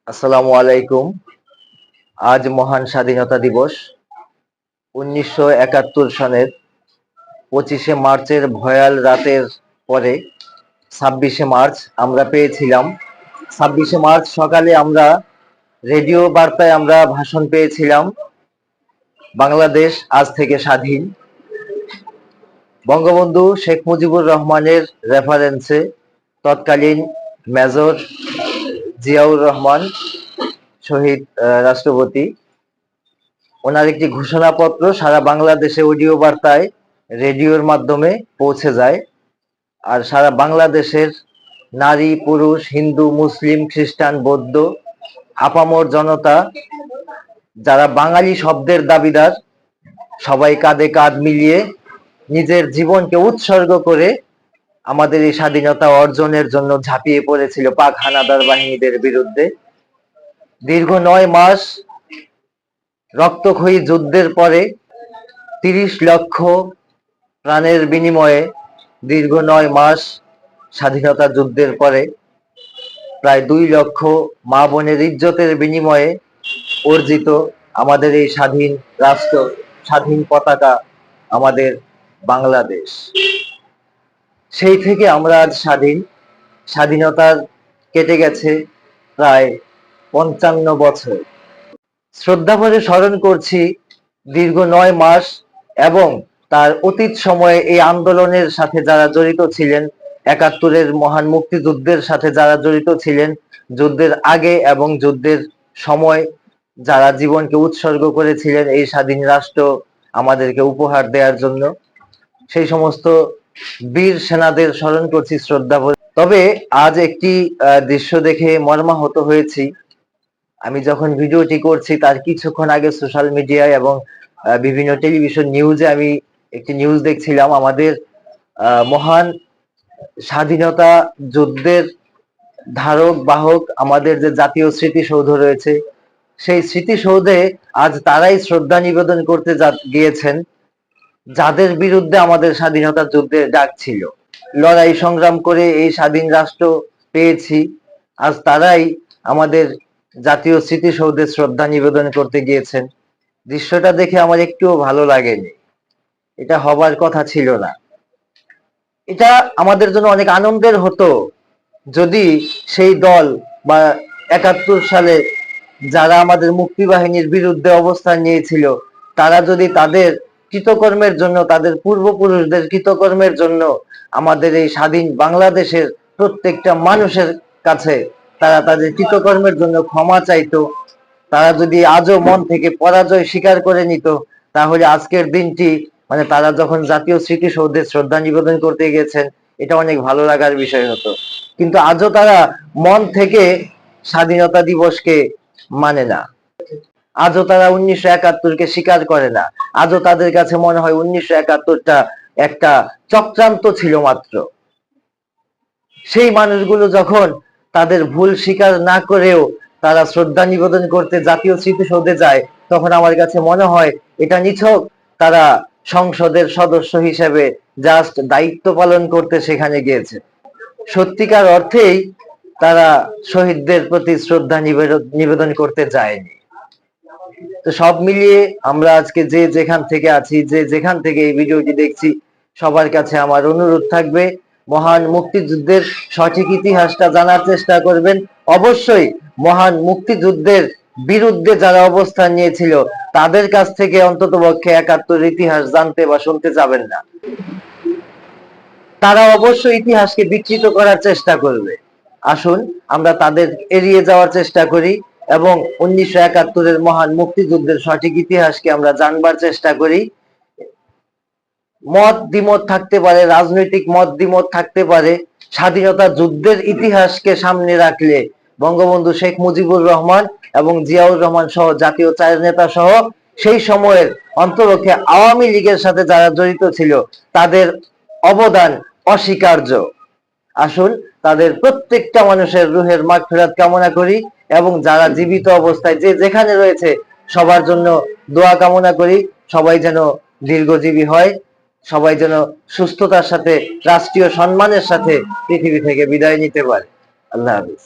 আসসালামু আলাইকুম। আজ মহান স্বাধীনতা দিবস। 1971 সনের 25শে মার্চের ভয়াল রাতের পরে 26শে মার্চ আমরা পেয়েছিলাম। 26শে মার্চ সকালে আমরা রেডিও বার্তায় আমরা ভাষণ পেয়েছিলাম, বাংলাদেশ আজ থেকে স্বাধীন। বঙ্গবন্ধু শেখ মুজিবুর রহমানের রেফারেন্সে তৎকালীন মেজর জিয়াউর রহমান শহীদ রাষ্ট্রপতি, ওনার একটি ঘোষণাপত্র সারা বাংলাদেশে অডিও বার্তায় রেডিওর মাধ্যমে পৌঁছে যায়। আর সারা বাংলাদেশের নারী পুরুষ, হিন্দু মুসলিম খ্রিস্টান বৌদ্ধ আপামর জনতা, যারা বাঙালি শব্দের দাবিদার, সবাই কাঁধে কাঁধ মিলিয়ে নিজের জীবনকে উৎসর্গ করে আমাদের এই স্বাধীনতা অর্জনের জন্য ঝাঁপিয়ে পড়েছিল পাক হানাদার বাহিনীদের বিরুদ্ধে। দীর্ঘ 9 মাস রক্তক্ষয়ী যুদ্ধের পরে 30 লক্ষ প্রাণের বিনিময়ে, দীর্ঘ 9 মাস স্বাধীনতা যুদ্ধের পরে প্রায় 2 লক্ষ মা বোনের ইজ্জতের বিনিময়ে অর্জিত আমাদের এই স্বাধীন রাষ্ট্র, স্বাধীন পতাকা আমাদের বাংলাদেশ। সেই থেকে আমরা আজ স্বাধীন। স্বাধীনতার কেটে গেছে প্রায় 55 বছর। শ্রদ্ধা ভরে স্মরণ করছি দীর্ঘ 9 মাস এবং তার অতীত সময়ে এই আন্দোলনের সাথে যারা জড়িত ছিলেন, 71-এর মহান মুক্তিযুদ্ধের সাথে যারা জড়িত ছিলেন, যুদ্ধের আগে এবং যুদ্ধের সময় যারা জীবনকে উৎসর্গ করেছিলেন এই স্বাধীন রাষ্ট্র আমাদেরকে উপহার দেওয়ার জন্য, সেই সমস্ত বীর সেনাদের স্মরণ করছি শ্রদ্ধা ভরে। তবে আজ একটি দৃশ্য দেখে মর্মাহত হয়েছি। আমি যখন ভিডিওটি করছি তার কিছুক্ষণ আগে সোশ্যাল মিডিয়ায় এবং বিভিন্ন টেলিভিশন নিউজে আমি একটি নিউজ দেখছিলাম। আমাদের মহান স্বাধীনতা যুদ্ধের ধারক বাহক আমাদের যে জাতীয় স্মৃতিসৌধ রয়েছে, সেই স্মৃতিসৌধে আজ তারাই শ্রদ্ধা নিবেদন করতে গিয়েছেন যাদের বিরুদ্ধে আমাদের স্বাধীনতা যুদ্ধের ডাক ছিল। লড়াই সংগ্রাম করে এই স্বাধীন রাষ্ট্র পেয়েছি, আজ তারাই আমাদের জাতীয় স্মৃতিসৌধে শ্রদ্ধা নিবেদন করতে গিয়েছেন। দৃশ্যটা দেখে আমার একটুও ভালো লাগেনি। এটা হবার কথা ছিল না। এটা আমাদের জন্য অনেক আনন্দের হতো যদি সেই দল বা 71 সালে যারা আমাদের মুক্তিবাহিনীর বিরুদ্ধে অবস্থান নিয়েছিল, তারা যদি তাদের কৃতকর্মের জন্য, তাদের পূর্বপুরুষদের কৃতকর্মের জন্য আমাদের এই স্বাধীন বাংলাদেশের প্রত্যেকটা মানুষের কাছে তারা তাদের কৃতকর্মের জন্য ক্ষমা চাইতো, তারা যদি আজও মন থেকে পরাজয় স্বীকার করে নিত, তাহলে আজকের দিনটি, মানে তারা যখন জাতীয় স্মৃতিসৌধে শ্রদ্ধা নিবেদন করতে গেছেন, এটা অনেক ভালো লাগার বিষয় হতো। কিন্তু আজও তারা মন থেকে স্বাধীনতা দিবসকে মানে না। আজও তারা 1971-কে স্বীকার করে না। আজও তাদের কাছে মনে হয় 1971টা একটা চক্রান্ত ছিল মাত্র। সেই মানুষগুলো যখন তাদের ভুল স্বীকার না করেও তারা শ্রদ্ধা নিবেদন করতে জাতীয় স্মৃতিসৌধে যায়, তখন আমার কাছে মনে হয় এটা নিছক তারা সংসদের সদস্য হিসেবে জাস্ট দায়িত্ব পালন করতে সেখানে গিয়েছে। সত্যিকার অর্থেই তারা শহীদদের প্রতি শ্রদ্ধা নিবেদন করতে যায়নি। তো সব মিলিয়ে আমরা আজকে যে যেখান থেকে আছি, যে যেখান থেকে এই ভিডিওটি দেখছি, সবার কাছে আমার অনুরোধ থাকবে মহান মুক্তিযুদ্ধের সঠিক ইতিহাসটা জানার চেষ্টা করবেন। অবশ্যই মহান মুক্তিযুদ্ধের বিরুদ্ধে যারা অবস্থান নিয়েছিল তাদের কাছ থেকে অন্ততপক্ষে 71 ইতিহাস জানতে বা শুনতে যাবেন না। তারা অবশ্যই ইতিহাসকে বিকৃত করার চেষ্টা করবে। আসুন আমরা তাদের এড়িয়ে যাওয়ার চেষ্টা করি এবং 1971-এর মহান মুক্তিযুদ্ধের সঠিক ইতিহাসকে আমরা জানবার চেষ্টা করি। মত দ্বিমত থাকতে পারে, রাজনৈতিক মত দ্বিমত থাকতে পারে, স্বাধীনতা যুদ্ধের ইতিহাসকে সামনে রাখলে বঙ্গবন্ধু শেখ মুজিবুর রহমান এবং জিয়াউর রহমান সহ জাতীয় চার নেতা সহ সেই সময়ের অন্তরপক্ষে আওয়ামী লীগের সাথে যারা জড়িত ছিল তাদের অবদান অস্বীকার্য। আসুন তাদের প্রত্যেকটা মানুষের রুহের মাগফিরাত কামনা করি এবং যারা জীবিত অবস্থায় যে যেখানে রয়েছে সবার জন্য দোয়া কামনা করি। সবাই যেন দীর্ঘজীবী হয়, সবাই যেন সুস্থতার সাথে রাষ্ট্রীয় সম্মানের সাথে পৃথিবী থেকে বিদায় নিতে পারে। আল্লাহ হাফেজ।